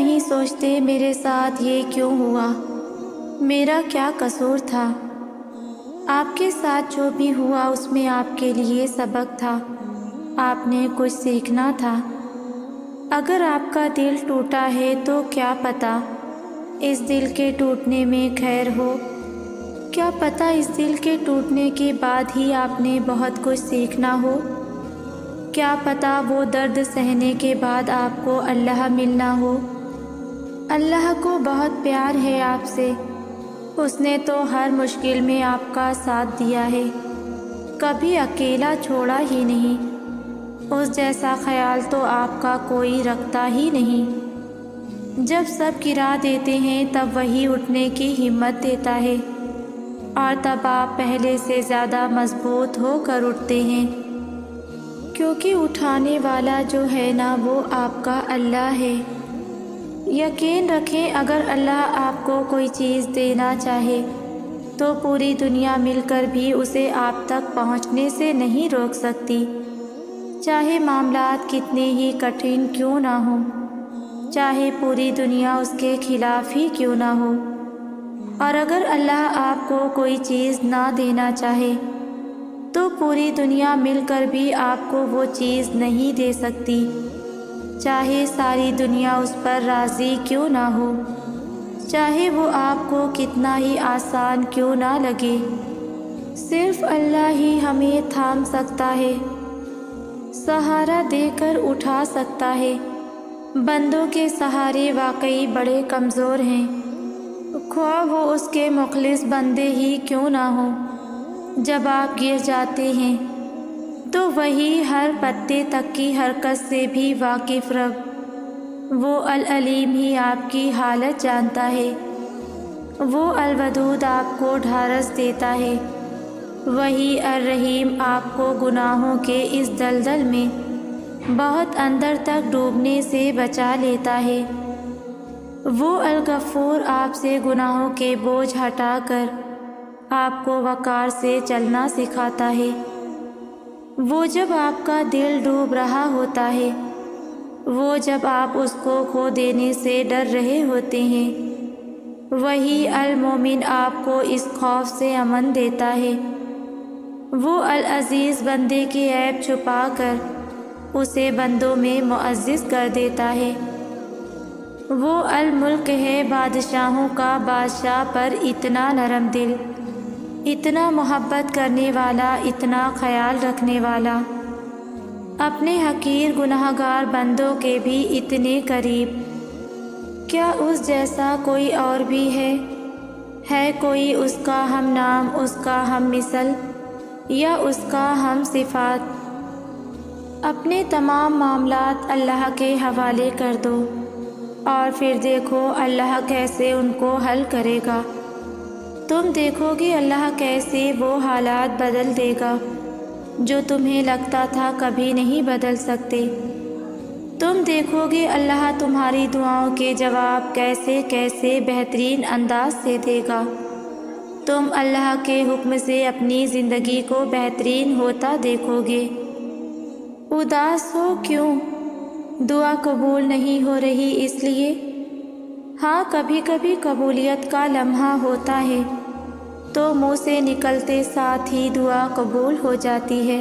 نہیں سوچتے میرے ساتھ یہ کیوں ہوا، میرا کیا قصور تھا؟ آپ کے ساتھ جو بھی ہوا اس میں آپ کے لیے سبق تھا، آپ نے کچھ سیکھنا تھا۔ اگر آپ کا دل ٹوٹا ہے تو کیا پتہ اس دل کے ٹوٹنے میں خیر ہو، کیا پتہ اس دل کے ٹوٹنے کے بعد ہی آپ نے بہت کچھ سیکھنا ہو، کیا پتہ وہ درد سہنے کے بعد آپ کو اللہ ملنا ہو۔ اللہ کو بہت پیار ہے آپ سے، اس نے تو ہر مشکل میں آپ کا ساتھ دیا ہے، کبھی اکیلا چھوڑا ہی نہیں۔ اس جیسا خیال تو آپ کا کوئی رکھتا ہی نہیں۔ جب سب گرا دیتے ہیں تب وہی اٹھنے کی ہمت دیتا ہے، اور تب آپ پہلے سے زیادہ مضبوط ہو کر اٹھتے ہیں، کیونکہ اٹھانے والا جو ہے نا وہ آپ کا اللہ ہے۔ یقین رکھیں اگر اللہ آپ کو کوئی چیز دینا چاہے تو پوری دنیا مل کر بھی اسے آپ تک پہنچنے سے نہیں روک سکتی، چاہے معاملات کتنے ہی کٹھن کیوں نہ ہوں، چاہے پوری دنیا اس کے خلاف ہی کیوں نہ ہو۔ اور اگر اللہ آپ کو کوئی چیز نہ دینا چاہے تو پوری دنیا مل کر بھی آپ کو وہ چیز نہیں دے سکتی، چاہے ساری دنیا اس پر راضی کیوں نہ ہو، چاہے وہ آپ کو کتنا ہی آسان کیوں نہ لگے۔ صرف اللہ ہی ہمیں تھام سکتا ہے، سہارا دے کر اٹھا سکتا ہے۔ بندوں کے سہارے واقعی بڑے کمزور ہیں، خواہ وہ اس کے مخلص بندے ہی کیوں نہ ہوں۔ جب آپ گر جاتے ہیں تو وہی ہر پتے تک کی حرکت سے بھی واقف رب، وہ العلیم ہی آپ کی حالت جانتا ہے، وہ الودود آپ کو ڈھارس دیتا ہے، وہی الرحیم آپ کو گناہوں کے اس دلدل میں بہت اندر تک ڈوبنے سے بچا لیتا ہے، وہ الغفور آپ سے گناہوں کے بوجھ ہٹا کر آپ کو وقار سے چلنا سکھاتا ہے۔ وہ جب آپ کا دل ڈوب رہا ہوتا ہے، وہ جب آپ اس کو کھو دینے سے ڈر رہے ہوتے ہیں، وہی المومن آپ کو اس خوف سے امن دیتا ہے، وہ العزیز بندے کی عیب چھپا کر اسے بندوں میں معزز کر دیتا ہے، وہ الملک ہے بادشاہوں کا بادشاہ پر اتنا نرم دل، اتنا محبت کرنے والا، اتنا خیال رکھنے والا، اپنے حقیر گناہگار بندوں کے بھی اتنے قریب۔ کیا اس جیسا کوئی اور بھی ہے کوئی اس کا ہم نام، اس کا ہم مثل، یا اس کا ہم صفات؟ اپنے تمام معاملات اللہ کے حوالے کر دو اور پھر دیکھو اللہ کیسے ان کو حل کرے گا۔ تم دیکھو گے اللہ کیسے وہ حالات بدل دے گا جو تمہیں لگتا تھا کبھی نہیں بدل سکتے۔ تم دیکھو گے اللہ تمہاری دعاؤں کے جواب کیسے کیسے بہترین انداز سے دے گا۔ تم اللہ کے حکم سے اپنی زندگی کو بہترین ہوتا دیکھو گے۔ اداس ہو کیوں؟ دعا قبول نہیں ہو رہی اس لیے؟ ہاں کبھی کبھی قبولیت کا لمحہ ہوتا ہے تو منہ سے نکلتے ساتھ ہی دعا قبول ہو جاتی ہے،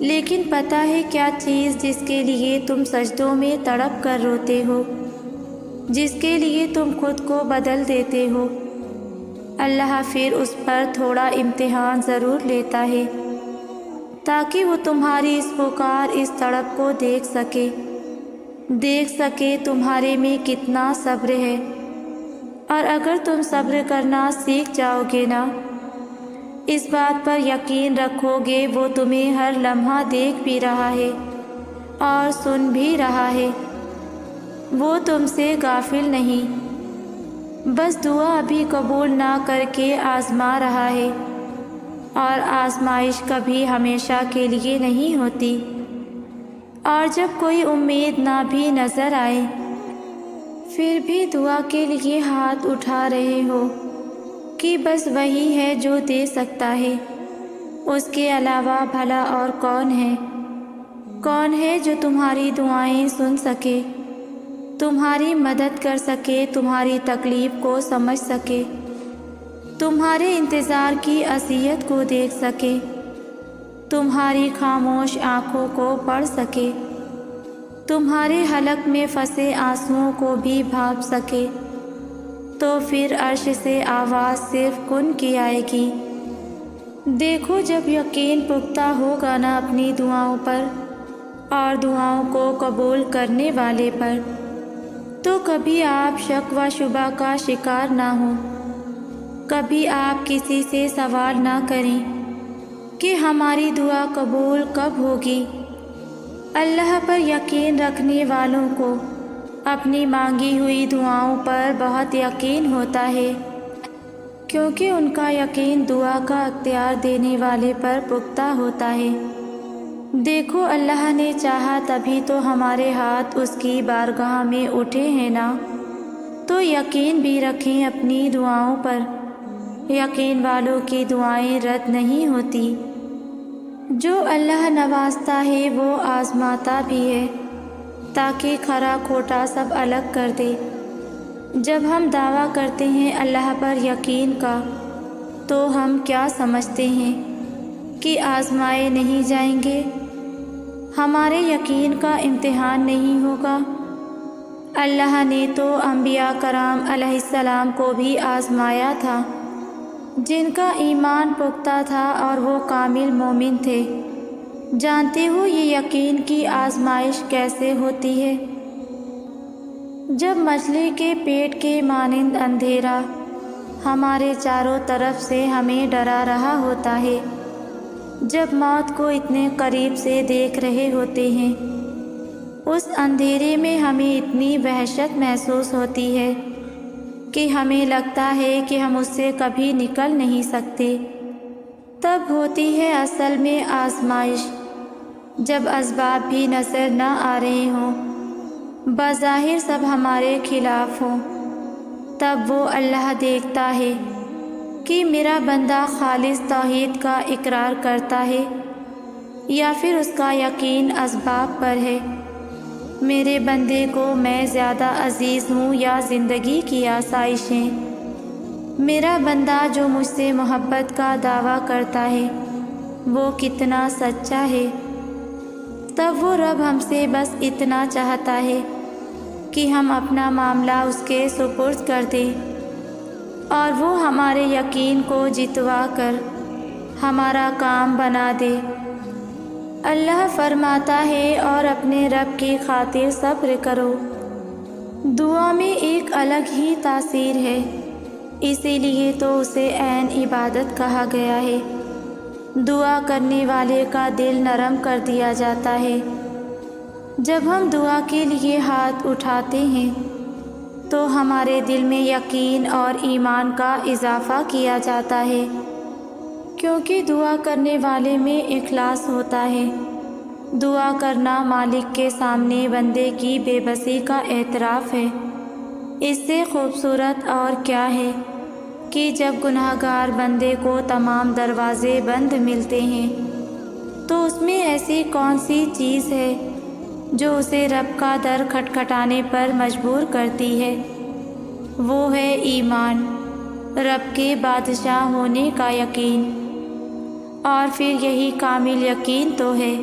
لیکن پتہ ہے کیا چیز جس کے لیے تم سجدوں میں تڑپ کر روتے ہو، جس کے لیے تم خود کو بدل دیتے ہو، اللہ پھر اس پر تھوڑا امتحان ضرور لیتا ہے تاکہ وہ تمہاری اس پکار، اس تڑپ کو دیکھ سکے تمہارے میں کتنا صبر ہے۔ اور اگر تم صبر کرنا سیکھ جاؤ گے نا، اس بات پر یقین رکھو گے وہ تمہیں ہر لمحہ دیکھ بھی رہا ہے اور سن بھی رہا ہے، وہ تم سے غافل نہیں، بس دعا ابھی قبول نہ کر کے آزما رہا ہے، اور آزمائش کبھی ہمیشہ کے لیے نہیں ہوتی۔ اور جب کوئی امید نہ بھی نظر آئے پھر بھی دعا کے لیے ہاتھ اٹھا رہے ہو کہ بس وہی ہے جو دے سکتا ہے، اس کے علاوہ بھلا اور کون ہے جو تمہاری دعائیں سن سکے؟ تمہاری مدد کر سکے، تمہاری تکلیف کو سمجھ سکے، تمہارے انتظار کی اذیت کو دیکھ سکے، تمہاری خاموش آنکھوں کو پڑھ سکے، تمہارے حلق میں پھنسے آنسوؤں کو بھی بھانپ سکے، تو پھر عرش سے آواز صرف کن کی آئے گی۔ دیکھو، جب یقین پختہ ہوگا نا اپنی دعاؤں پر اور دعاؤں کو قبول کرنے والے پر، تو کبھی آپ شک و شبہ کا شکار نہ ہوں، کبھی آپ کسی سے سوال نہ کریں کہ ہماری دعا قبول کب ہوگی۔ اللہ پر یقین رکھنے والوں کو اپنی مانگی ہوئی دعاؤں پر بہت یقین ہوتا ہے، کیونکہ ان کا یقین دعا کا اختیار دینے والے پر پختہ ہوتا ہے۔ دیکھو، اللہ نے چاہا تبھی تو ہمارے ہاتھ اس کی بارگاہ میں اٹھے ہیں نا، تو یقین بھی رکھیں اپنی دعاؤں پر۔ یقین والوں کی دعائیں رد نہیں ہوتی۔ جو اللہ نوازتا ہے وہ آزماتا بھی ہے، تاکہ کھرا کھوٹا سب الگ کر دے۔ جب ہم دعویٰ کرتے ہیں اللہ پر یقین کا، تو ہم کیا سمجھتے ہیں کہ آزمائے نہیں جائیں گے، ہمارے یقین کا امتحان نہیں ہوگا؟ اللہ نے تو انبیاء کرام علیہ السلام کو بھی آزمایا تھا، جن کا ایمان پختہ تھا اور وہ کامل مومن تھے۔ جانتے ہو یہ یقین کی آزمائش کیسے ہوتی ہے؟ جب مچھلی کے پیٹ کے مانند اندھیرا ہمارے چاروں طرف سے ہمیں ڈرا رہا ہوتا ہے، جب موت کو اتنے قریب سے دیکھ رہے ہوتے ہیں، اس اندھیرے میں ہمیں اتنی وحشت محسوس ہوتی ہے کہ ہمیں لگتا ہے کہ ہم اس سے کبھی نکل نہیں سکتے۔ تب ہوتی ہے اصل میں آزمائش، جب اسباب بھی نظر نہ آ رہے ہوں، بظاہر سب ہمارے خلاف ہوں۔ تب وہ اللہ دیکھتا ہے کہ میرا بندہ خالص توحید کا اقرار کرتا ہے یا پھر اس کا یقین اسباب پر ہے۔ میرے بندے کو میں زیادہ عزیز ہوں یا زندگی کی آسائشیں؟ میرا بندہ جو مجھ سے محبت کا دعویٰ کرتا ہے وہ کتنا سچا ہے۔ تب وہ رب ہم سے بس اتنا چاہتا ہے کہ ہم اپنا معاملہ اس کے سپرد کر دیں، اور وہ ہمارے یقین کو جتوا کر ہمارا کام بنا دے۔ اللہ فرماتا ہے، اور اپنے رب کی خاطر صبر کرو۔ دعا میں ایک الگ ہی تاثیر ہے، اسی لیے تو اسے عین عبادت کہا گیا ہے۔ دعا کرنے والے کا دل نرم کر دیا جاتا ہے۔ جب ہم دعا کے لیے ہاتھ اٹھاتے ہیں تو ہمارے دل میں یقین اور ایمان کا اضافہ کیا جاتا ہے، کیونکہ دعا کرنے والے میں اخلاص ہوتا ہے۔ دعا کرنا مالک کے سامنے بندے کی بے بسی کا اعتراف ہے۔ اس سے خوبصورت اور کیا ہے کہ جب گناہگار بندے کو تمام دروازے بند ملتے ہیں تو اس میں ایسی کون سی چیز ہے جو اسے رب کا در کھٹکھٹانے پر مجبور کرتی ہے؟ وہ ہے ایمان، رب کے بادشاہ ہونے کا یقین۔ اور پھر یہی کامل یقین تو ہے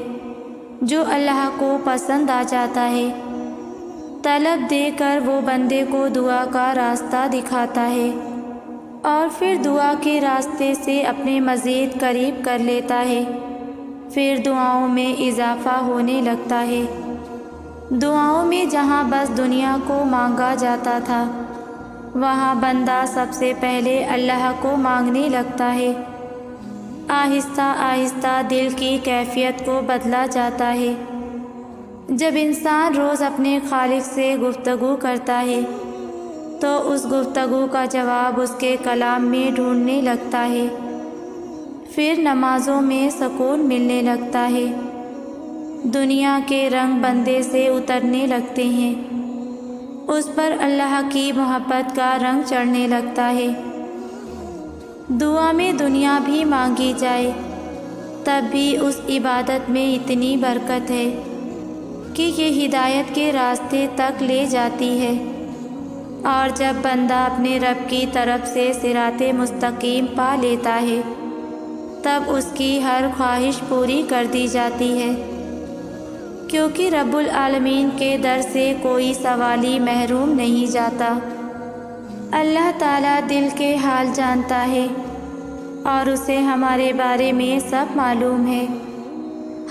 جو اللہ کو پسند آ جاتا ہے۔ طلب دے کر وہ بندے کو دعا کا راستہ دکھاتا ہے، اور پھر دعا کے راستے سے اپنے مزید قریب کر لیتا ہے۔ پھر دعاؤں میں اضافہ ہونے لگتا ہے۔ دعاؤں میں جہاں بس دنیا کو مانگا جاتا تھا، وہاں بندہ سب سے پہلے اللہ کو مانگنے لگتا ہے۔ آہستہ آہستہ دل کی کیفیت کو بدلا جاتا ہے۔ جب انسان روز اپنے خالق سے گفتگو کرتا ہے تو اس گفتگو کا جواب اس کے کلام میں ڈھونڈنے لگتا ہے۔ پھر نمازوں میں سکون ملنے لگتا ہے۔ دنیا کے رنگ بندے سے اترنے لگتے ہیں، اس پر اللہ کی محبت کا رنگ چڑھنے لگتا ہے۔ دعا میں دنیا بھی مانگی جائے تب بھی اس عبادت میں اتنی برکت ہے کہ یہ ہدایت کے راستے تک لے جاتی ہے، اور جب بندہ اپنے رب کی طرف سے صراط مستقیم پا لیتا ہے تب اس کی ہر خواہش پوری کر دی جاتی ہے، کیونکہ رب العالمین کے در سے کوئی سوالی محروم نہیں جاتا۔ اللہ تعالیٰ دل کے حال جانتا ہے اور اسے ہمارے بارے میں سب معلوم ہے،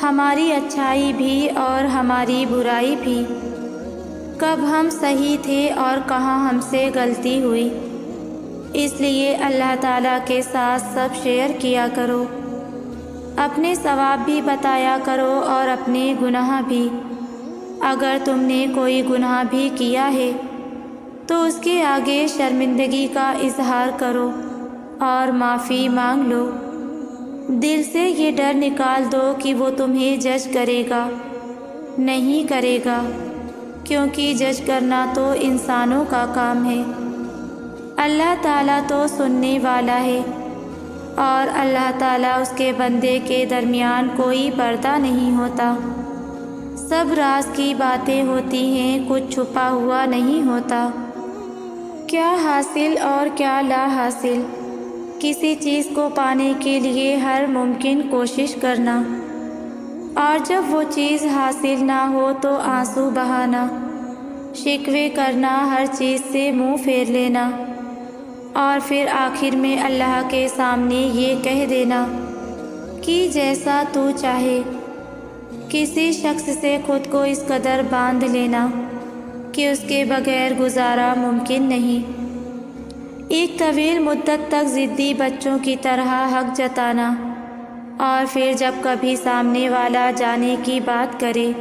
ہماری اچھائی بھی اور ہماری برائی بھی، کب ہم صحیح تھے اور کہاں ہم سے غلطی ہوئی۔ اس لیے اللہ تعالیٰ کے ساتھ سب شیئر کیا کرو، اپنے ثواب بھی بتایا کرو اور اپنے گناہ بھی۔ اگر تم نے کوئی گناہ بھی کیا ہے تو اس کے آگے شرمندگی کا اظہار کرو اور معافی مانگ لو۔ دل سے یہ ڈر نکال دو کہ وہ تمہیں جج کرے گا، نہیں کرے گا، کیونکہ جج کرنا تو انسانوں کا کام ہے۔ اللہ تعالیٰ تو سننے والا ہے، اور اللہ تعالیٰ اس کے بندے کے درمیان کوئی پردہ نہیں ہوتا۔ سب راز کی باتیں ہوتی ہیں، کچھ چھپا ہوا نہیں ہوتا۔ کیا حاصل اور کیا لا حاصل، کسی چیز کو پانے کے لیے ہر ممکن کوشش کرنا، اور جب وہ چیز حاصل نہ ہو تو آنسو بہانا، شکوے کرنا، ہر چیز سے منہ پھیر لینا، اور پھر آخر میں اللہ کے سامنے یہ کہہ دینا کہ جیسا تو چاہے۔ کسی شخص سے خود کو اس قدر باندھ لینا کہ اس کے بغیر گزارا ممکن نہیں۔ ایک طویل مدت تک ضدی بچوں کی طرح حق جتانا، اور پھر جب کبھی سامنے والا جانے کی بات کرے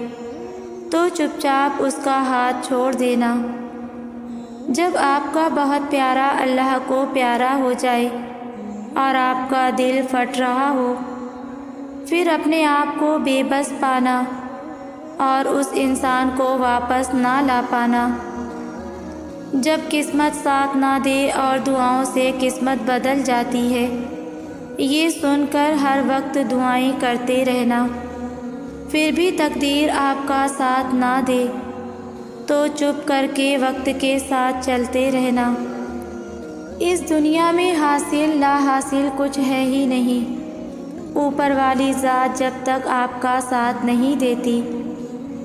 تو چپ چاپ اس کا ہاتھ چھوڑ دینا۔ جب آپ کا بہت پیارا اللہ کو پیارا ہو جائے اور آپ کا دل پھٹ رہا ہو، پھر اپنے آپ کو بے بس پانا اور اس انسان کو واپس نہ لا پانا۔ جب قسمت ساتھ نہ دے اور دعاؤں سے قسمت بدل جاتی ہے، یہ سن کر ہر وقت دعائیں کرتے رہنا۔ پھر بھی تقدیر آپ کا ساتھ نہ دے تو چپ کر کے وقت کے ساتھ چلتے رہنا۔ اس دنیا میں حاصل لا حاصل کچھ ہے ہی نہیں۔ اوپر والی ذات جب تک آپ کا ساتھ نہیں دیتی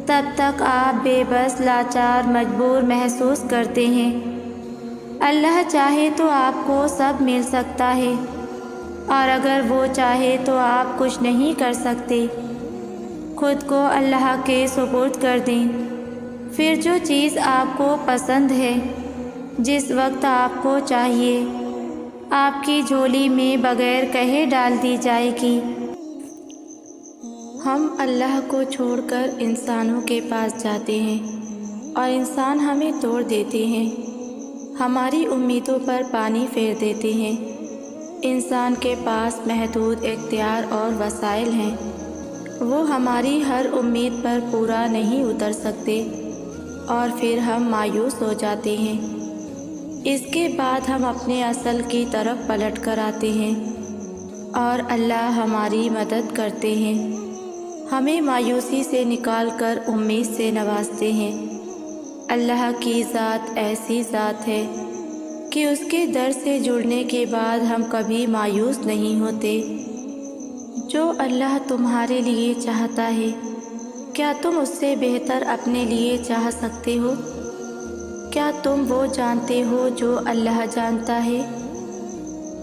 تب تک آپ بے بس، لاچار، مجبور محسوس کرتے ہیں۔ اللہ چاہے تو آپ کو سب مل سکتا ہے، اور اگر وہ چاہے تو آپ کچھ نہیں کر سکتے۔ خود کو اللہ کے سپرد کر دیں، پھر جو چیز آپ کو پسند ہے، جس وقت آپ کو چاہیے، آپ کی جھولی میں بغیر کہے ڈال دی جائے گی۔ ہم اللہ کو چھوڑ کر انسانوں کے پاس جاتے ہیں اور انسان ہمیں توڑ دیتے ہیں، ہماری امیدوں پر پانی پھیر دیتے ہیں۔ انسان کے پاس محدود اختیار اور وسائل ہیں، وہ ہماری ہر امید پر پورا نہیں اتر سکتے، اور پھر ہم مایوس ہو جاتے ہیں۔ اس کے بعد ہم اپنے اصل کی طرف پلٹ کر آتے ہیں اور اللہ ہماری مدد کرتے ہیں، ہمیں مایوسی سے نکال کر امید سے نوازتے ہیں۔ اللہ کی ذات ایسی ذات ہے کہ اس کے در سے جڑنے کے بعد ہم کبھی مایوس نہیں ہوتے۔ جو اللہ تمہارے لیے چاہتا ہے، کیا تم اس سے بہتر اپنے لیے چاہ سکتے ہو؟ کیا تم وہ جانتے ہو جو اللہ جانتا ہے؟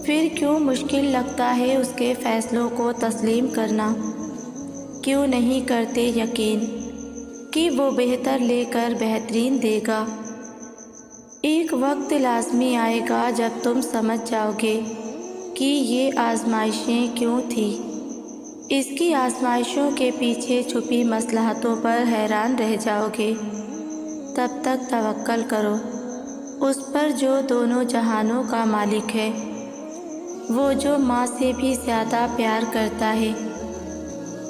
پھر کیوں مشکل لگتا ہے اس کے فیصلوں کو تسلیم کرنا؟ کیوں نہیں کرتے یقین کہ وہ بہتر لے کر بہترین دے گا؟ ایک وقت لازمی آئے گا جب تم سمجھ جاؤ گے کہ یہ آزمائشیں کیوں تھیں۔ اس کی آزمائشوں کے پیچھے چھپی مصلحتوں پر حیران رہ جاؤ گے۔ تب تک توکل کرو اس پر جو دونوں جہانوں کا مالک ہے، وہ جو ماں سے بھی زیادہ پیار کرتا ہے۔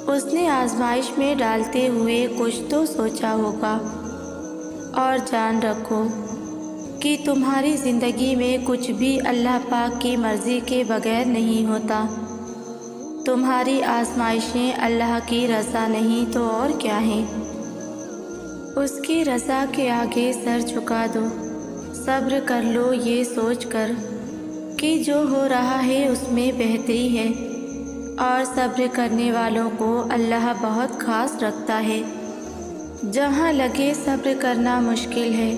اس نے آزمائش میں ڈالتے ہوئے کچھ تو سوچا ہوگا، اور جان رکھو کہ تمہاری زندگی میں کچھ بھی اللہ پاک کی مرضی کے بغیر نہیں ہوتا۔ تمہاری آزمائشیں اللہ کی رضا نہیں تو اور کیا ہیں۔ اس کی رضا کے آگے سر جھکا دو۔ صبر کر لو یہ سوچ کر کہ جو ہو رہا ہے اس میں بہتری ہے، اور صبر کرنے والوں کو اللہ بہت خاص رکھتا ہے۔ جہاں لگے صبر کرنا مشکل ہے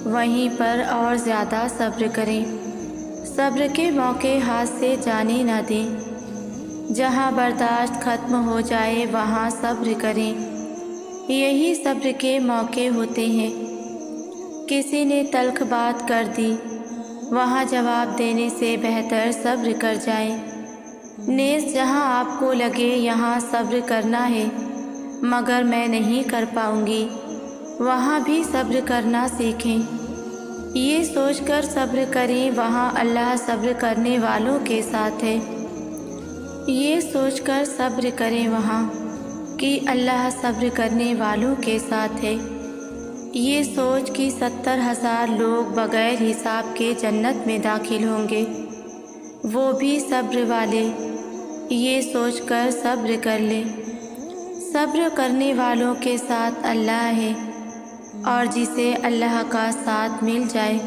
وہیں پر اور زیادہ صبر کریں۔ صبر کے موقع ہاتھ سے جانے نہ دیں۔ جہاں برداشت ختم ہو جائے وہاں صبر کریں، یہی صبر کے موقع ہوتے ہیں۔ کسی نے تلخ بات کر دی، وہاں جواب دینے سے بہتر صبر کر جائیں۔ نیز جہاں آپ کو لگے یہاں صبر کرنا ہے مگر میں نہیں کر پاؤں گی، وہاں بھی صبر کرنا سیکھیں۔ یہ سوچ کر صبر کریں وہاں اللہ صبر کرنے والوں کے ساتھ ہے۔ یہ سوچ کر صبر کریں وہاں کہ اللہ صبر کرنے والوں کے ساتھ ہے۔ یہ سوچ کہ 70,000 لوگ بغیر حساب کے جنت میں داخل ہوں گے، وہ بھی صبر والے، یہ سوچ کر صبر کر لیں۔ صبر کرنے والوں کے ساتھ اللہ ہے، اور جسے اللہ کا ساتھ مل جائے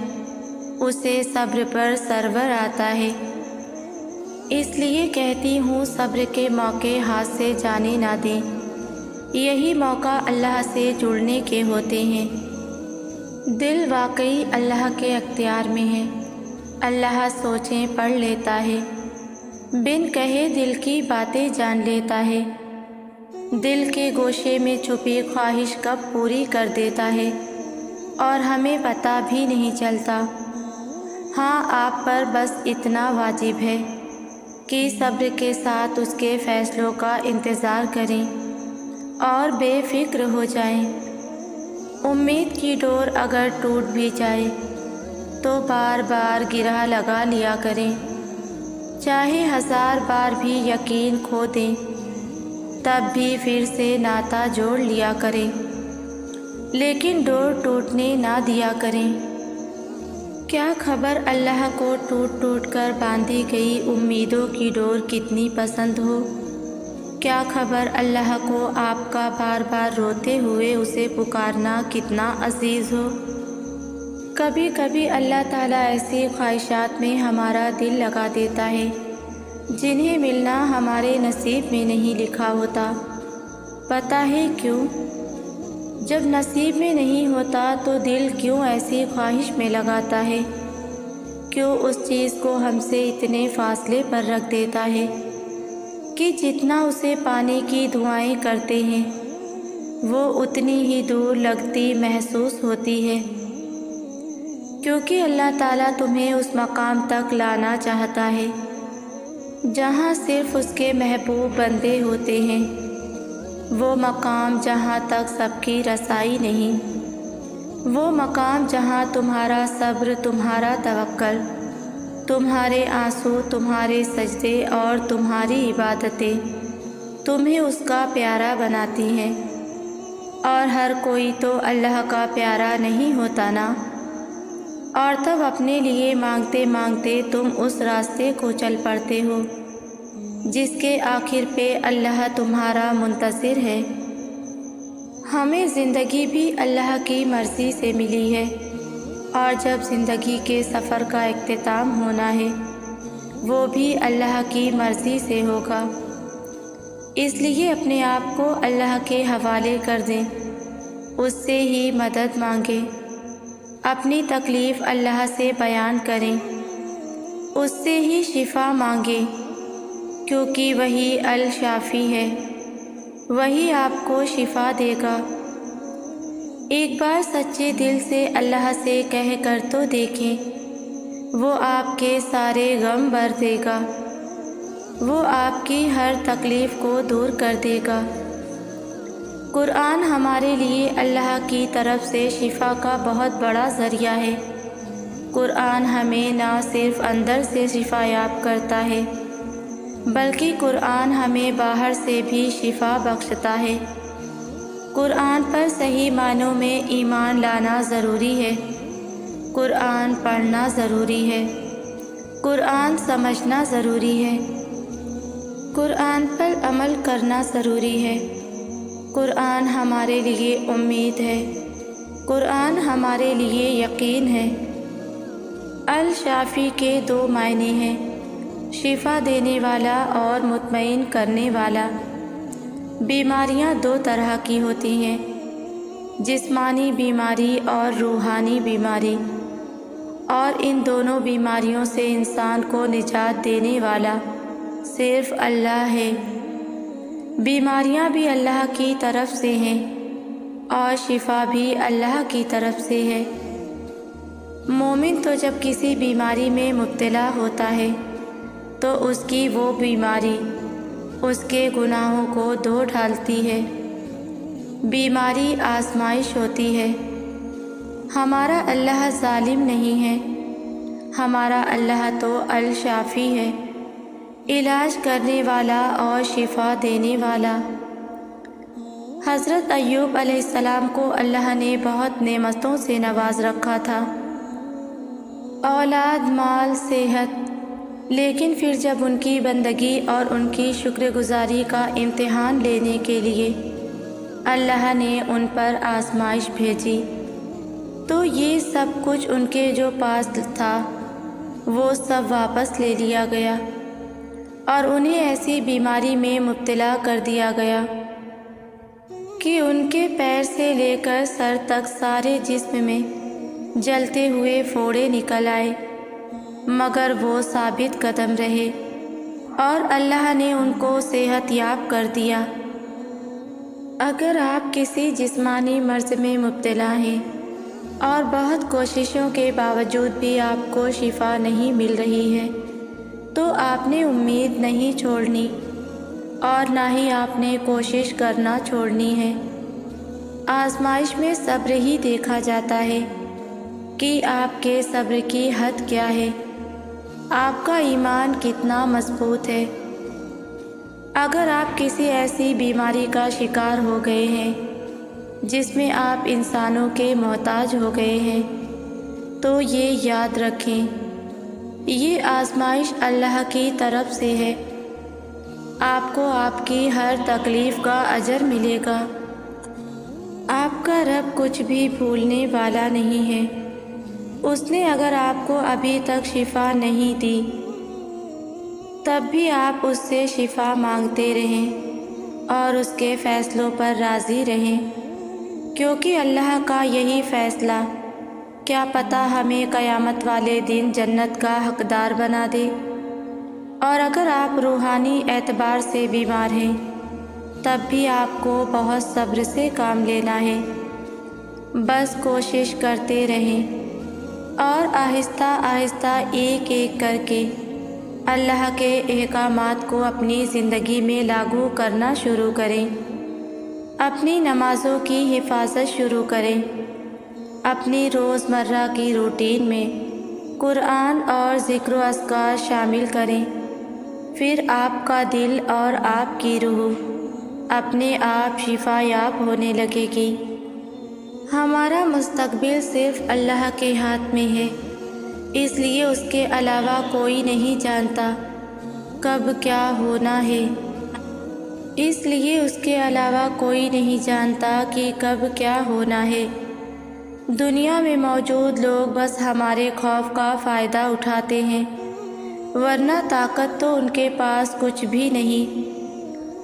اسے صبر پر سرور آتا ہے۔ اس لیے کہتی ہوں صبر کے موقع ہاتھ سے جانے نہ دیں، یہی موقع اللہ سے جڑنے کے ہوتے ہیں۔ دل واقعی اللہ کے اختیار میں ہے، اللہ سوچیں پڑھ لیتا ہے، بن کہے دل کی باتیں جان لیتا ہے۔ دل کے گوشے میں چھپی خواہش کب پوری کر دیتا ہے اور ہمیں پتہ بھی نہیں چلتا۔ ہاں آپ پر بس اتنا واجب ہے کہ صبر کے ساتھ اس کے فیصلوں کا انتظار کریں اور بے فکر ہو جائیں۔ امید کی ڈور اگر ٹوٹ بھی جائے تو بار بار گرہ لگا لیا کریں، چاہے 1000 بار بھی یقین کھو دیں تب بھی پھر سے ناتا جوڑ لیا کریں، لیکن ڈور ٹوٹنے نہ دیا کریں۔ کیا خبر اللہ کو ٹوٹ ٹوٹ کر باندھی گئی امیدوں کی ڈور کتنی پسند ہو؟ کیا خبر اللہ کو آپ کا بار بار روتے ہوئے اسے پکارنا کتنا عزیز ہو؟ کبھی کبھی اللہ تعالیٰ ایسی خواہشات میں ہمارا دل لگا دیتا ہے جنہیں ملنا ہمارے نصیب میں نہیں لکھا ہوتا۔ پتہ ہے کیوں؟ جب نصیب میں نہیں ہوتا تو دل کیوں ایسی خواہش میں لگاتا ہے؟ کیوں اس چیز کو ہم سے اتنے فاصلے پر رکھ دیتا ہے کہ جتنا اسے پانے کی دعائیں کرتے ہیں وہ اتنی ہی دور لگتی محسوس ہوتی ہے؟ کیونکہ اللہ تعالیٰ تمہیں اس مقام تک لانا چاہتا ہے جہاں صرف اس کے محبوب بندے ہوتے ہیں، وہ مقام جہاں تک سب کی رسائی نہیں، وہ مقام جہاں تمہارا صبر، تمہارا توکل، تمہارے آنسو، تمہارے سجدے اور تمہاری عبادتیں تمہیں اس کا پیارا بناتی ہیں۔ اور ہر کوئی تو اللہ کا پیارا نہیں ہوتا نا، اور تب اپنے لیے مانگتے مانگتے تم اس راستے کو چل پڑتے ہو جس کے آخر پہ اللہ تمہارا منتظر ہے۔ ہمیں زندگی بھی اللہ کی مرضی سے ملی ہے، اور جب زندگی کے سفر کا اختتام ہونا ہے وہ بھی اللہ کی مرضی سے ہوگا۔ اس لیے اپنے آپ کو اللہ کے حوالے کر دیں، اس سے ہی مدد مانگیں، اپنی تکلیف اللہ سے بیان کریں، اس سے ہی شفا مانگیں، کیونکہ وہی الشافی ہے، وہی آپ کو شفا دے گا۔ ایک بار سچے دل سے اللہ سے کہہ کر تو دیکھیں، وہ آپ کے سارے غم بھر دے گا، وہ آپ کی ہر تکلیف کو دور کر دے گا۔ قرآن ہمارے لیے اللہ کی طرف سے شفا کا بہت بڑا ذریعہ ہے۔ قرآن ہمیں نہ صرف اندر سے شفا یاب کرتا ہے بلکہ قرآن ہمیں باہر سے بھی شفا بخشتا ہے۔ قرآن پر صحیح معنوں میں ایمان لانا ضروری ہے، قرآن پڑھنا ضروری ہے، قرآن سمجھنا ضروری ہے، قرآن پر عمل کرنا ضروری ہے۔ قرآن ہمارے لیے امید ہے، قرآن ہمارے لیے یقین ہے۔ الشافی کے 2 معنی ہیں، شفا دینے والا اور مطمئن کرنے والا۔ بیماریاں 2 طرح کی ہوتی ہیں، جسمانی بیماری اور روحانی بیماری، اور ان دونوں بیماریوں سے انسان کو نجات دینے والا صرف اللہ ہے۔ بیماریاں بھی اللہ کی طرف سے ہیں اور شفا بھی اللہ کی طرف سے ہے۔ مومن تو جب کسی بیماری میں مبتلا ہوتا ہے تو اس کی وہ بیماری اس کے گناہوں کو دھو ڈالتی ہے۔ بیماری آزمائش ہوتی ہے۔ ہمارا اللہ ظالم نہیں ہے، ہمارا اللہ تو الشافی ہے، علاج کرنے والا اور شفا دینے والا۔ حضرت ایوب علیہ السلام کو اللہ نے بہت نعمتوں سے نواز رکھا تھا، اولاد، مال، صحت، لیکن پھر جب ان کی بندگی اور ان کی شکر گزاری کا امتحان لینے کے لیے اللہ نے ان پر آزمائش بھیجی تو یہ سب کچھ ان کے جو پاس تھا وہ سب واپس لے لیا گیا اور انہیں ایسی بیماری میں مبتلا کر دیا گیا کہ ان کے پیر سے لے کر سر تک سارے جسم میں جلتے ہوئے پھوڑے نکل آئے، مگر وہ ثابت قدم رہے اور اللہ نے ان کو صحت یاب کر دیا۔ اگر آپ کسی جسمانی مرض میں مبتلا ہیں اور بہت کوششوں کے باوجود بھی آپ کو شفا نہیں مل رہی ہے تو آپ نے امید نہیں چھوڑنی اور نہ ہی آپ نے کوشش کرنا چھوڑنی ہے۔ آزمائش میں صبر ہی دیکھا جاتا ہے کہ آپ کے صبر کی حد کیا ہے، آپ کا ایمان کتنا مضبوط ہے۔ اگر آپ کسی ایسی بیماری کا شکار ہو گئے ہیں جس میں آپ انسانوں کے محتاج ہو گئے ہیں تو یہ یاد رکھیں، یہ آزمائش اللہ کی طرف سے ہے۔ آپ کو آپ کی ہر تکلیف کا اجر ملے گا۔ آپ کا رب کچھ بھی بھولنے والا نہیں ہے۔ اس نے اگر آپ کو ابھی تک شفا نہیں دی تب بھی آپ اس سے شفا مانگتے رہیں اور اس کے فیصلوں پر راضی رہیں، کیونکہ اللہ کا یہی فیصلہ کیا پتہ ہمیں قیامت والے دن جنت کا حقدار بنا دے۔ اور اگر آپ روحانی اعتبار سے بیمار ہیں تب بھی آپ کو بہت صبر سے کام لینا ہے، بس کوشش کرتے رہیں اور آہستہ آہستہ ایک ایک کر کے اللہ کے احکامات کو اپنی زندگی میں لاگو کرنا شروع کریں۔ اپنی نمازوں کی حفاظت شروع کریں، اپنی روزمرہ کی روٹین میں قرآن اور ذکر و اذکار شامل کریں، پھر آپ کا دل اور آپ کی روح اپنے آپ شفا یاب ہونے لگے گی۔ ہمارا مستقبل صرف اللہ کے ہاتھ میں ہے، اس لیے اس کے علاوہ کوئی نہیں جانتا کب کیا ہونا ہے۔ اس لیے اس کے علاوہ کوئی نہیں جانتا کہ کب کیا ہونا ہے۔ دنیا میں موجود لوگ بس ہمارے خوف کا فائدہ اٹھاتے ہیں، ورنہ طاقت تو ان کے پاس کچھ بھی نہیں۔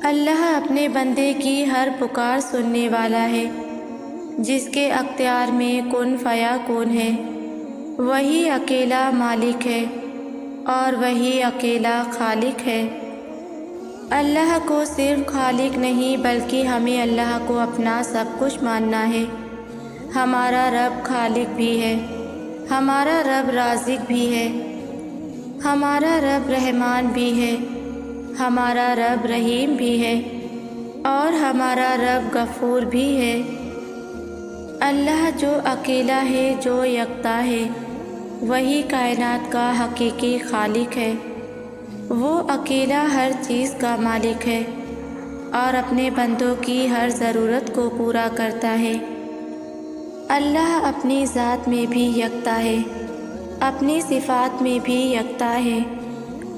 اللہ اپنے بندے کی ہر پکار سننے والا ہے، جس کے اختیار میں کن فیکون ہے، وہی اکیلا مالک ہے اور وہی اکیلا خالق ہے۔ اللہ کو صرف خالق نہیں بلکہ ہمیں اللہ کو اپنا سب کچھ ماننا ہے۔ ہمارا رب خالق بھی ہے، ہمارا رب رازق بھی ہے، ہمارا رب رحمان بھی ہے، ہمارا رب رحیم بھی ہے اور ہمارا رب غفور بھی ہے۔ اللہ جو اکیلا ہے، جو یکتا ہے، وہی کائنات کا حقیقی خالق ہے۔ وہ اکیلا ہر چیز کا مالک ہے اور اپنے بندوں کی ہر ضرورت کو پورا کرتا ہے۔ اللہ اپنی ذات میں بھی یکتا ہے، اپنی صفات میں بھی یکتا ہے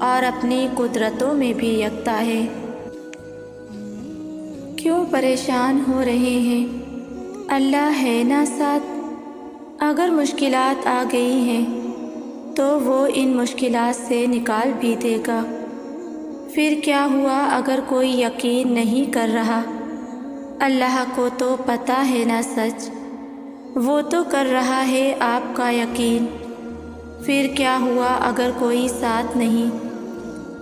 اور اپنی قدرتوں میں بھی یکتا ہے۔ کیوں پریشان ہو رہے ہیں؟ اللہ ہے نا ساتھ۔ اگر مشکلات آ گئی ہیں تو وہ ان مشکلات سے نکال بھی دے گا۔ پھر کیا ہوا اگر کوئی یقین نہیں کر رہا؟ اللہ کو تو پتہ ہے نا سچ، وہ تو کر رہا ہے آپ کا یقین۔ پھر کیا ہوا اگر کوئی ساتھ نہیں؟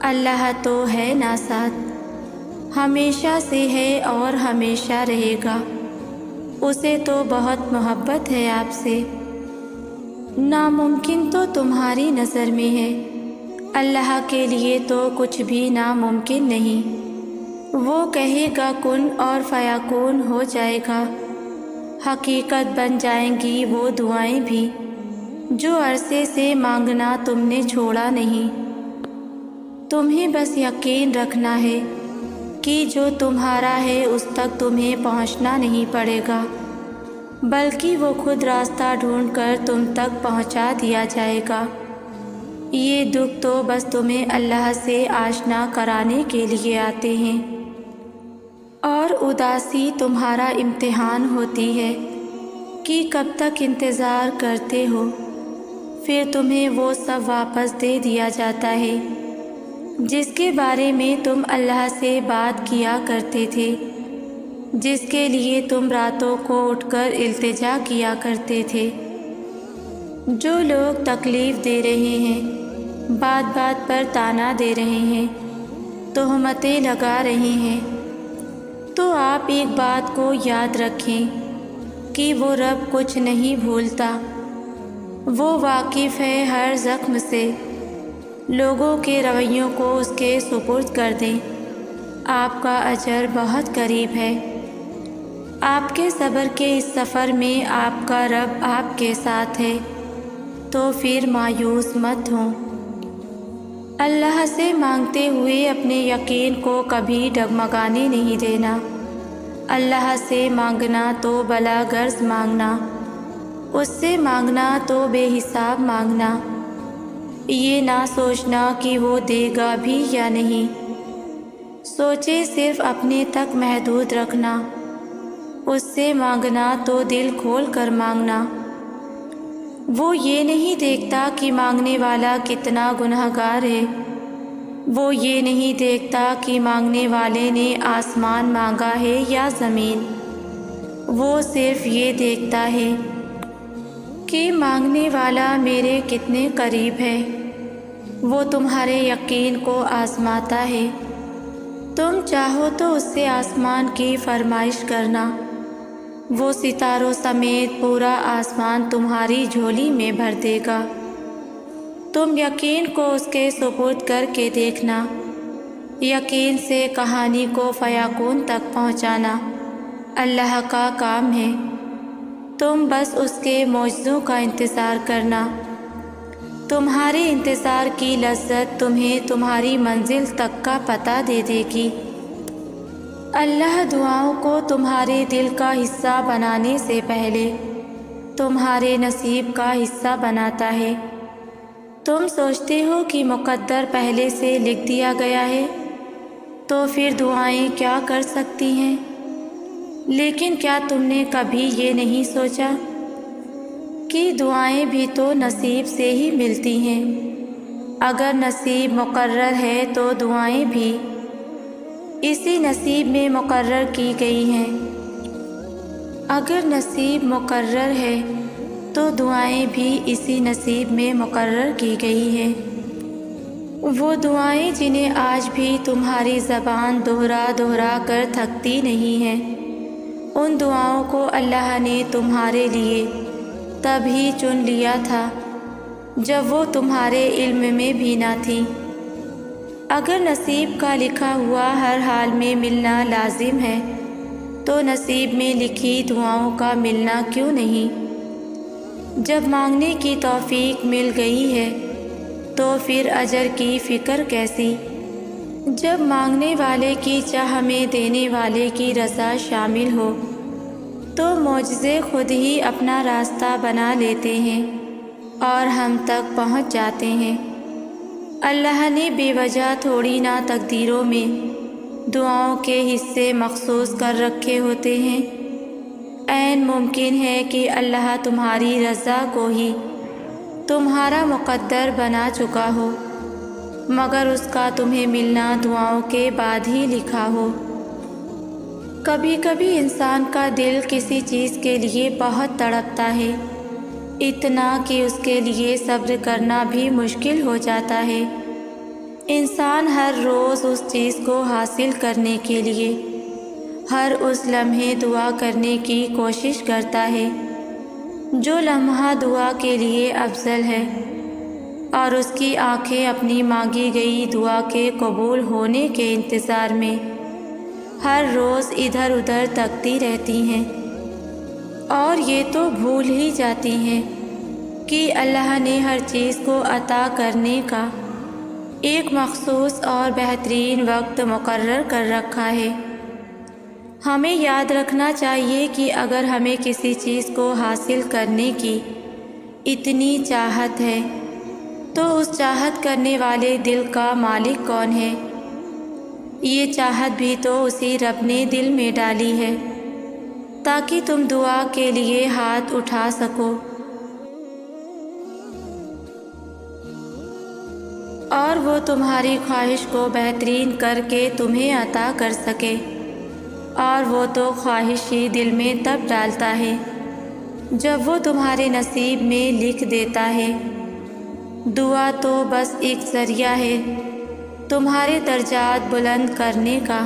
اللہ تو ہے نا ساتھ، ہمیشہ سے ہے اور ہمیشہ رہے گا۔ اسے تو بہت محبت ہے آپ سے۔ ناممکن تو تمہاری نظر میں ہے، اللہ کے لیے تو کچھ بھی ناممکن نہیں۔ وہ کہے گا کن اور فیکون ہو جائے گا، حقیقت بن جائیں گی وہ دعائیں بھی جو عرصے سے مانگنا تم نے چھوڑا نہیں۔ تمہیں بس یقین رکھنا ہے کہ جو تمہارا ہے اس تک تمہیں پہنچنا نہیں پڑے گا، بلکہ وہ خود راستہ ڈھونڈ کر تم تک پہنچا دیا جائے گا۔ یہ دکھ تو بس تمہیں اللہ سے آشنا کرانے کے لیے آتے ہیں، اور اداسی تمہارا امتحان ہوتی ہے کہ کب تک انتظار کرتے ہو۔ پھر تمہیں وہ سب واپس دے دیا جاتا ہے جس کے بارے میں تم اللہ سے بات کیا کرتے تھے، جس کے لیے تم راتوں کو اٹھ کر التجا کیا کرتے تھے۔ جو لوگ تکلیف دے رہے ہیں، بات بات پر طعنہ دے رہے ہیں، تہمتیں لگا رہے ہیں، تو آپ ایک بات کو یاد رکھیں کہ وہ رب کچھ نہیں بھولتا، وہ واقف ہے ہر زخم سے۔ لوگوں کے رویوں کو اس کے سپرد کر دیں، آپ کا اجر بہت قریب ہے۔ آپ کے صبر کے اس سفر میں آپ کا رب آپ کے ساتھ ہے، تو پھر مایوس مت ہوں۔ اللہ سے مانگتے ہوئے اپنے یقین کو کبھی ڈگمگانے نہیں دینا۔ اللہ سے مانگنا تو بلا غرض مانگنا، اس سے مانگنا تو بے حساب مانگنا، یہ نہ سوچنا کہ وہ دے گا بھی یا نہیں، سوچے صرف اپنے تک محدود رکھنا۔ اس سے مانگنا تو دل کھول کر مانگنا۔ وہ یہ نہیں دیکھتا کہ مانگنے والا کتنا گنہگار ہے، وہ یہ نہیں دیکھتا کہ مانگنے والے نے آسمان مانگا ہے یا زمین، وہ صرف یہ دیکھتا ہے کہ مانگنے والا میرے کتنے قریب ہے۔ وہ تمہارے یقین کو آزماتا ہے۔ تم چاہو تو اس سے آسمان کی فرمائش کرنا، وہ ستاروں سمیت پورا آسمان تمہاری جھولی میں بھر دے گا۔ تم یقین کو اس کے سپرد کر کے دیکھنا، یقین سے کہانی کو فیکون تک پہنچانا اللہ کا کام ہے۔ تم بس اس کے معجزوں کا انتظار کرنا، تمہارے انتظار کی لذت تمہیں تمہاری منزل تک کا پتہ دے دے گی۔ اللہ دعاؤں کو تمہارے دل کا حصہ بنانے سے پہلے تمہارے نصیب کا حصہ بناتا ہے۔ تم سوچتے ہو کہ مقدر پہلے سے لکھ دیا گیا ہے، تو پھر دعائیں کیا کر سکتی ہیں؟ لیکن کیا تم نے کبھی یہ نہیں سوچا کہ دعائیں بھی تو نصیب سے ہی ملتی ہیں؟ اگر نصیب مقرر ہے تو دعائیں بھی اسی نصیب میں مقرر کی گئی ہیں۔ اگر نصیب مقرر ہے تو دعائیں بھی اسی نصیب میں مقرر کی گئی ہیں۔ وہ دعائیں جنہیں آج بھی تمہاری زبان دہرا دہرا کر تھکتی نہیں ہے، ان دعاؤں کو اللہ نے تمہارے لیے تب ہی چن لیا تھا جب وہ تمہارے علم میں بھی نہ تھی۔ اگر نصیب کا لکھا ہوا ہر حال میں ملنا لازم ہے تو نصیب میں لکھی دعاؤں کا ملنا کیوں نہیں؟ جب مانگنے کی توفیق مل گئی ہے تو پھر اجر کی فکر کیسی؟ جب مانگنے والے کی چاہ میں دینے والے کی رضا شامل ہو تو معجزے خود ہی اپنا راستہ بنا لیتے ہیں اور ہم تک پہنچ جاتے ہیں۔ اللہ نے بے وجہ تھوڑی نہ تقدیروں میں دعاؤں کے حصے مخصوص کر رکھے ہوتے ہیں۔ عین ممکن ہے کہ اللہ تمہاری رضا کو ہی تمہارا مقدر بنا چکا ہو، مگر اس کا تمہیں ملنا دعاؤں کے بعد ہی لکھا ہو۔ کبھی کبھی انسان کا دل کسی چیز کے لیے بہت تڑپتا ہے، اتنا کہ اس کے لیے صبر کرنا بھی مشکل ہو جاتا ہے۔ انسان ہر روز اس چیز کو حاصل کرنے کے لیے ہر اس لمحے دعا کرنے کی کوشش کرتا ہے جو لمحہ دعا کے لیے افضل ہے، اور اس کی آنکھیں اپنی مانگی گئی دعا کے قبول ہونے کے انتظار میں ہر روز ادھر ادھر تکتی رہتی ہیں، اور یہ تو بھول ہی جاتی ہیں کہ اللہ نے ہر چیز کو عطا کرنے کا ایک مخصوص اور بہترین وقت مقرر کر رکھا ہے۔ ہمیں یاد رکھنا چاہیے کہ اگر ہمیں کسی چیز کو حاصل کرنے کی اتنی چاہت ہے تو اس چاہت کرنے والے دل کا مالک کون ہے؟ یہ چاہت بھی تو اسی رب نے دل میں ڈالی ہے تاکہ تم دعا کے لیے ہاتھ اٹھا سکو، اور وہ تمہاری خواہش کو بہترین کر کے تمہیں عطا کر سکے، اور وہ تو خواہش ہی دل میں تب ڈالتا ہے جب وہ تمہارے نصیب میں لکھ دیتا ہے۔ دعا تو بس ایک ذریعہ ہے تمہارے درجات بلند کرنے کا۔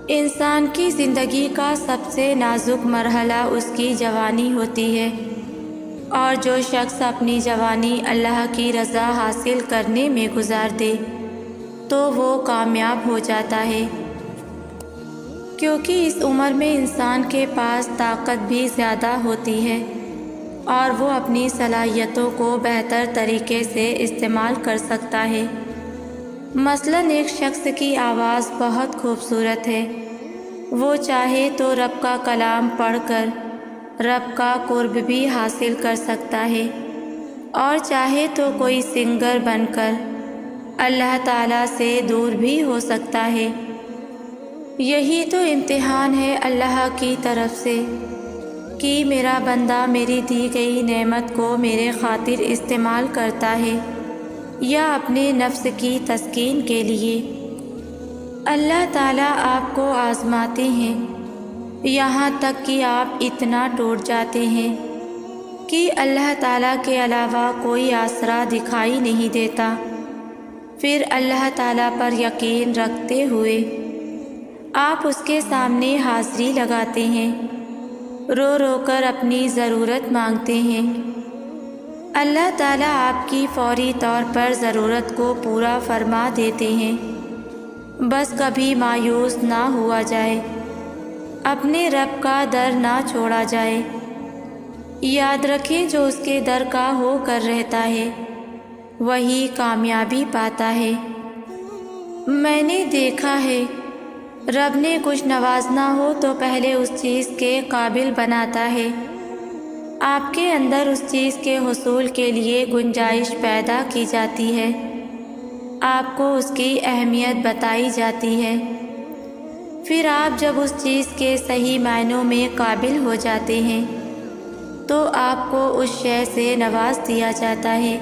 انسان کی زندگی کا سب سے نازک مرحلہ اس کی جوانی ہوتی ہے، اور جو شخص اپنی جوانی اللہ کی رضا حاصل کرنے میں گزار دے تو وہ کامیاب ہو جاتا ہے، کیونکہ اس عمر میں انسان کے پاس طاقت بھی زیادہ ہوتی ہے اور وہ اپنی صلاحیتوں کو بہتر طریقے سے استعمال کر سکتا ہے۔ مثلاً ایک شخص کی آواز بہت خوبصورت ہے، وہ چاہے تو رب کا کلام پڑھ کر رب کا قرب بھی حاصل کر سکتا ہے، اور چاہے تو کوئی سنگر بن کر اللہ تعالیٰ سے دور بھی ہو سکتا ہے۔ یہی تو امتحان ہے اللہ کی طرف سے کہ میرا بندہ میری دی گئی نعمت کو میرے خاطر استعمال کرتا ہے یا اپنے نفس کی تسکین کے لیے۔ اللہ تعالیٰ آپ کو آزماتے ہیں یہاں تک کہ آپ اتنا ٹوٹ جاتے ہیں کہ اللہ تعالیٰ کے علاوہ کوئی آسرا دکھائی نہیں دیتا، پھر اللہ تعالیٰ پر یقین رکھتے ہوئے آپ اس کے سامنے حاضری لگاتے ہیں، رو رو کر اپنی ضرورت مانگتے ہیں۔ اللہ تعالیٰ آپ کی فوری طور پر ضرورت کو پورا فرما دیتے ہیں، بس کبھی مایوس نہ ہوا جائے، اپنے رب کا در نہ چھوڑا جائے۔ یاد رکھیں جو اس کے در کا ہو کر رہتا ہے وہی کامیابی پاتا ہے۔ میں نے دیکھا ہے رب نے کچھ نوازنا ہو تو پہلے اس چیز کے قابل بناتا ہے، آپ کے اندر اس چیز کے حصول کے لیے گنجائش پیدا کی جاتی ہے، آپ کو اس کی اہمیت بتائی جاتی ہے، پھر آپ جب اس چیز کے صحیح معنوں میں قابل ہو جاتے ہیں تو آپ کو اس شے سے نواز دیا جاتا ہے،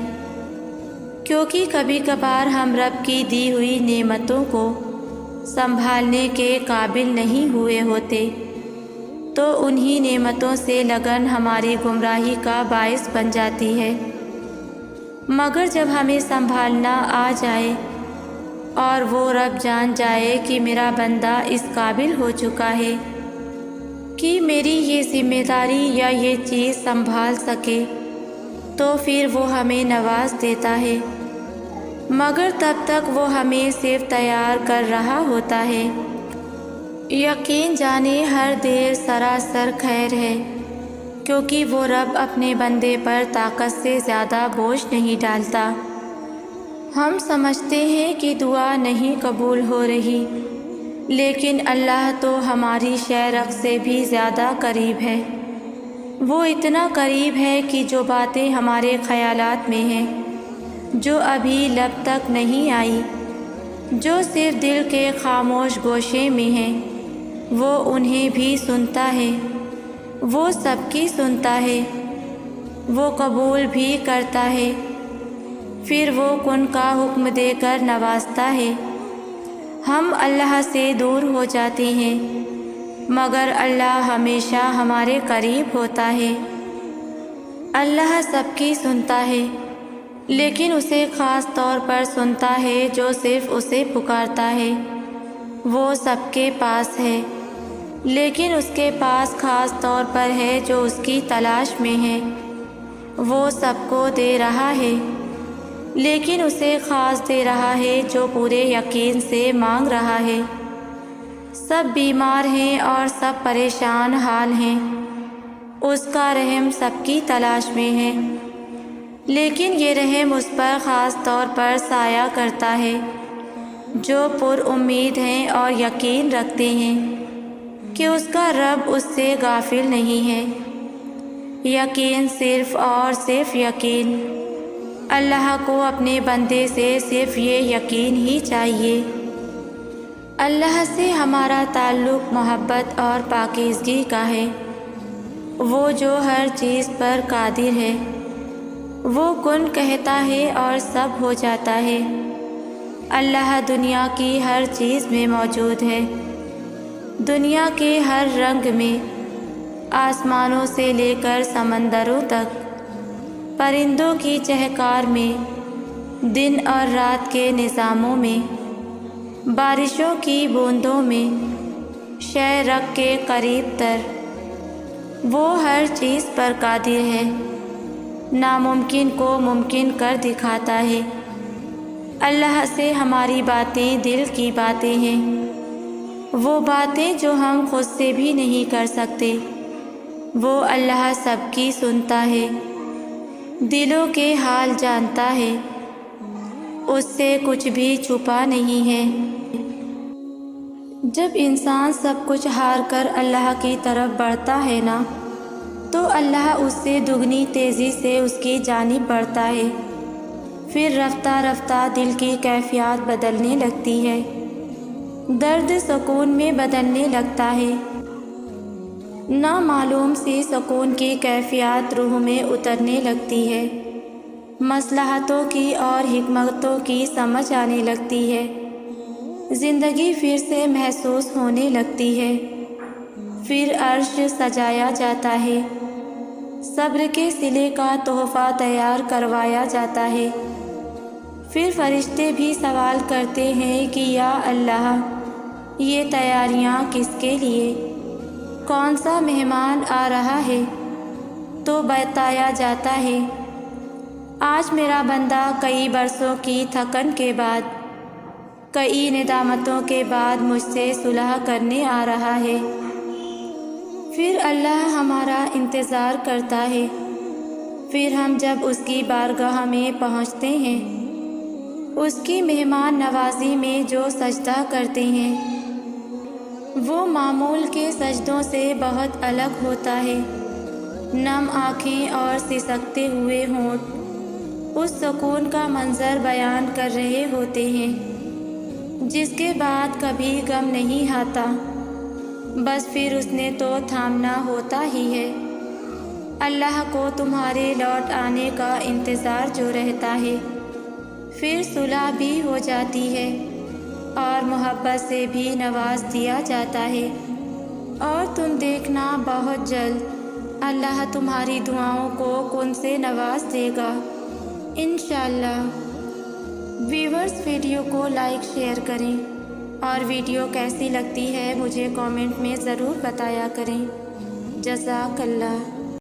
کیونکہ کبھی کبھار ہم رب کی دی ہوئی نعمتوں کو سنبھالنے کے قابل نہیں ہوئے ہوتے تو انہی نعمتوں سے لگن ہماری گمراہی کا باعث بن جاتی ہے، مگر جب ہمیں سنبھالنا آ جائے اور وہ رب جان جائے کہ میرا بندہ اس قابل ہو چکا ہے کہ میری یہ ذمہ داری یا یہ چیز سنبھال سکے تو پھر وہ ہمیں نواز دیتا ہے، مگر تب تک وہ ہمیں صرف تیار کر رہا ہوتا ہے۔ یقین جانے ہر دیر سراسر خیر ہے، کیونکہ وہ رب اپنے بندے پر طاقت سے زیادہ بوجھ نہیں ڈالتا۔ ہم سمجھتے ہیں کہ دعا نہیں قبول ہو رہی، لیکن اللہ تو ہماری شرح سے بھی زیادہ قریب ہے۔ وہ اتنا قریب ہے کہ جو باتیں ہمارے خیالات میں ہیں، جو ابھی لب تک نہیں آئی، جو صرف دل کے خاموش گوشے میں ہیں، وہ انہیں بھی سنتا ہے۔ وہ سب کی سنتا ہے، وہ قبول بھی کرتا ہے، پھر وہ کن کا حکم دے کر نوازتا ہے۔ ہم اللہ سے دور ہو جاتے ہیں مگر اللہ ہمیشہ ہمارے قریب ہوتا ہے۔ اللہ سب کی سنتا ہے لیکن اسے خاص طور پر سنتا ہے جو صرف اسے پکارتا ہے۔ وہ سب کے پاس ہے لیکن اس کے پاس خاص طور پر ہے جو اس کی تلاش میں ہے۔ وہ سب کو دے رہا ہے لیکن اسے خاص دے رہا ہے جو پورے یقین سے مانگ رہا ہے۔ سب بیمار ہیں اور سب پریشان حال ہیں، اس کا رحم سب کی تلاش میں ہے، لیکن یہ رحم اس پر خاص طور پر سایہ کرتا ہے جو پر امید ہیں اور یقین رکھتے ہیں کہ اس کا رب اس سے غافل نہیں ہے۔ یقین، صرف اور صرف یقین۔ اللہ کو اپنے بندے سے صرف یہ یقین ہی چاہیے۔ اللہ سے ہمارا تعلق محبت اور پاکیزگی کا ہے۔ وہ جو ہر چیز پر قادر ہے، وہ کن کہتا ہے اور سب ہو جاتا ہے۔ اللہ دنیا کی ہر چیز میں موجود ہے، دنیا کے ہر رنگ میں، آسمانوں سے لے کر سمندروں تک، پرندوں کی چہکار میں، دن اور رات کے نظاموں میں، بارشوں کی بوندوں میں، شے رگ کے قریب تر۔ وہ ہر چیز پر قادر ہے، ناممکن کو ممکن کر دکھاتا ہے۔ اللہ سے ہماری باتیں دل کی باتیں ہیں، وہ باتیں جو ہم خود سے بھی نہیں کر سکتے۔ وہ اللہ سب کی سنتا ہے، دلوں کے حال جانتا ہے، اس سے کچھ بھی چھپا نہیں ہے۔ جب انسان سب کچھ ہار کر اللہ کی طرف بڑھتا ہے نا، تو اللہ اس سے دگنی تیزی سے اس کی جانب بڑھتا ہے۔ پھر رفتہ رفتہ دل کی کیفیات بدلنے لگتی ہے، درد سکون میں بدلنے لگتا ہے، نامعلوم سی سکون کی کیفیات روح میں اترنے لگتی ہے، مصلحتوں کی اور حکمتوں کی سمجھ آنے لگتی ہے، زندگی پھر سے محسوس ہونے لگتی ہے۔ پھر عرش سجایا جاتا ہے، صبر کے صلے کا تحفہ تیار کروایا جاتا ہے۔ پھر فرشتے بھی سوال کرتے ہیں کہ یا اللہ، یہ تیاریاں کس کے لیے؟ کون سا مہمان آ رہا ہے؟ تو بتایا جاتا ہے، آج میرا بندہ کئی برسوں کی تھکن کے بعد، کئی ندامتوں کے بعد مجھ سے صلح کرنے آ رہا ہے۔ پھر اللہ ہمارا انتظار کرتا ہے۔ پھر ہم جب اس کی بارگاہ میں پہنچتے ہیں، اس کی مہمان نوازی میں جو سجدہ کرتے ہیں وہ معمول کے سجدوں سے بہت الگ ہوتا ہے۔ نم آنکھیں اور سسکتے ہوئے ہونٹ اس سکون کا منظر بیان کر رہے ہوتے ہیں جس کے بعد کبھی غم نہیں آتا، بس پھر اس نے تو تھامنا ہوتا ہی ہے۔ اللہ کو تمہارے لوٹ آنے کا انتظار جو رہتا ہے، پھر صلح بھی ہو جاتی ہے اور محبت سے بھی نواز دیا جاتا ہے، اور تم دیکھنا بہت جلد اللہ تمہاری دعاؤں کو کن سے نواز دے گا انشاءاللہ۔ ویورز، ویڈیو کو لائک شیئر کریں اور ویڈیو کیسی لگتی ہے مجھے کامنٹ میں ضرور بتایا کریں۔ جزاک اللہ۔